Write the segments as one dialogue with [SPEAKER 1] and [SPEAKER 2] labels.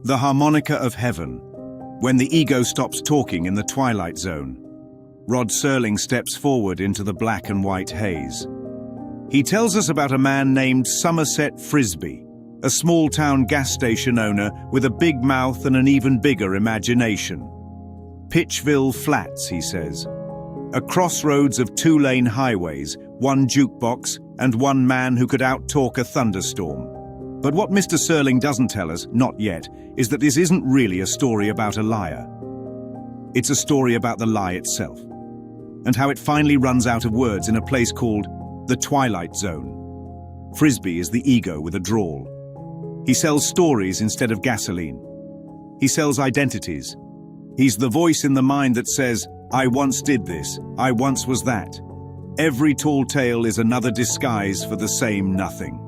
[SPEAKER 1] The harmonica of heaven. When the ego stops talking in the twilight zone, Rod Serling steps forward into the black and white haze. He tells us about a man named Somerset Frisbee, a small-town gas station owner with a big mouth and an even bigger imagination. Pitchville Flats, he says. A crossroads of two-lane highways, one jukebox, and one man who could out-talk a thunderstorm. But what Mr. Serling doesn't tell us, not yet, is that this isn't really a story about a liar. It's a story about the lie itself, and how it finally runs out of words in a place called the Twilight Zone. Frisbee is the ego with a drawl. He sells stories instead of gasoline. He sells identities. He's the voice in the mind that says, I once did this, I once was that. Every tall tale is another disguise for the same nothing.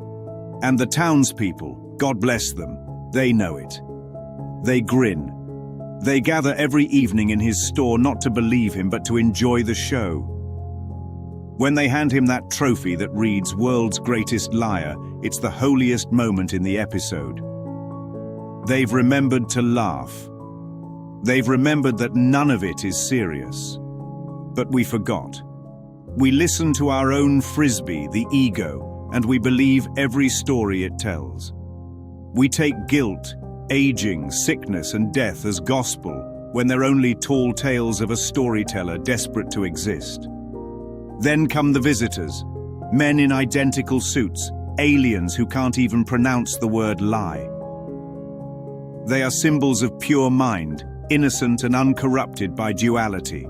[SPEAKER 1] And the townspeople, God bless them, they know it. They grin. They gather every evening in his store not to believe him but to enjoy the show. When they hand him that trophy that reads World's Greatest Liar, it's the holiest moment in the episode. They've remembered to laugh. They've remembered that none of it is serious. But we forgot. We listen to our own Frisbee, the ego, and we believe every story it tells. We take guilt, aging, sickness, and death as gospel when they're only tall tales of a storyteller desperate to exist. Then come the visitors, men in identical suits, aliens who can't even pronounce the word lie. They are symbols of pure mind, innocent and uncorrupted by duality.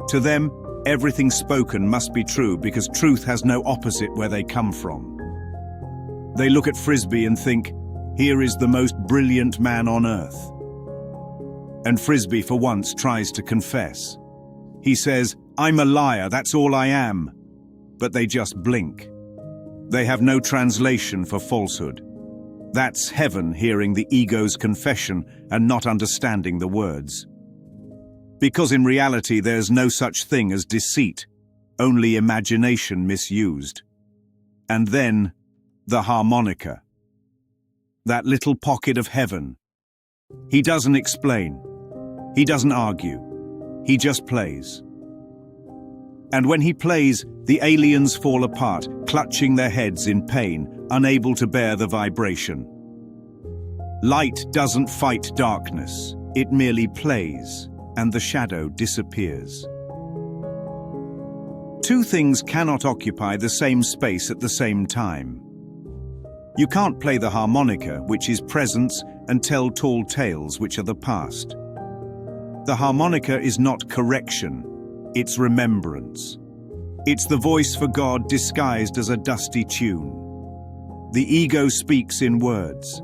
[SPEAKER 1] To them, everything spoken must be true because truth has no opposite where they come from. They look at Frisbee and think, here is the most brilliant man on earth. And Frisbee for once tries to confess. He says, I'm a liar, that's all I am. But they just blink. They have no translation for falsehood. That's heaven hearing the ego's confession and not understanding the words. Because in reality there's no such thing as deceit, only imagination misused. And then, the harmonica. That little pocket of heaven. He doesn't explain. He doesn't argue. He just plays. And when he plays, the aliens fall apart, clutching their heads in pain, unable to bear the vibration. Light doesn't fight darkness, it merely plays, and the shadow disappears. Two things cannot occupy the same space at the same time. You can't play the harmonica, which is presence, and tell tall tales, which are the past. The harmonica is not correction, it's remembrance. It's the voice for God disguised as a dusty tune. The ego speaks in words.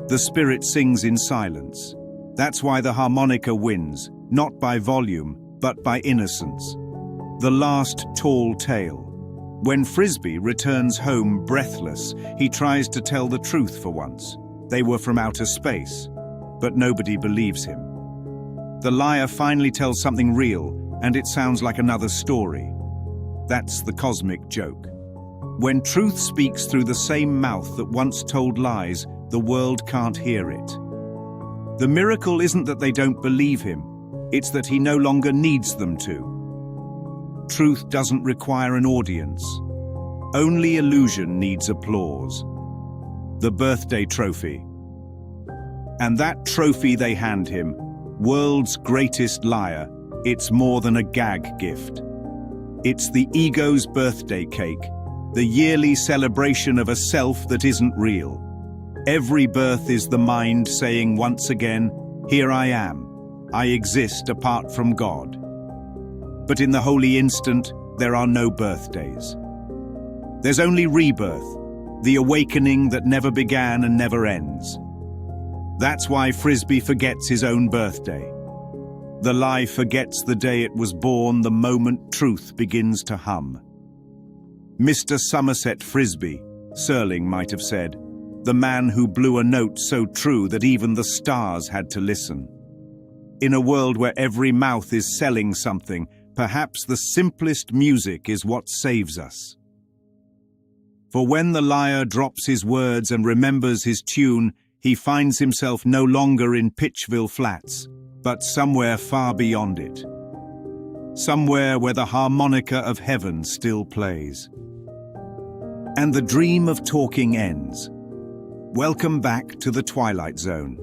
[SPEAKER 1] The spirit sings in silence. That's why the harmonica wins, not by volume, but by innocence. The last tall tale. When Frisbee returns home breathless, he tries to tell the truth for once. They were from outer space, but nobody believes him. The liar finally tells something real, and it sounds like another story. That's the cosmic joke. When truth speaks through the same mouth that once told lies, the world can't hear it. The miracle isn't that they don't believe him, it's that he no longer needs them to. Truth doesn't require an audience. Only illusion needs applause. The birthday trophy. And that trophy they hand him, World's Greatest Liar, it's more than a gag gift. It's the ego's birthday cake, the yearly celebration of a self that isn't real. Every birth is the mind saying once again, here I am, I exist apart from God. But in the holy instant, there are no birthdays. There's only rebirth, the awakening that never began and never ends. That's why Frisbee forgets his own birthday. The lie forgets the day it was born the moment truth begins to hum. Mr. Somerset Frisbee, Serling might have said, the man who blew a note so true that even the stars had to listen. In a world where every mouth is selling something, perhaps the simplest music is what saves us. For when the liar drops his words and remembers his tune, He finds himself no longer in Pitchville Flats, but somewhere far beyond it. Somewhere where the harmonica of heaven still plays. And the dream of talking ends. Welcome back to the Twilight Zone.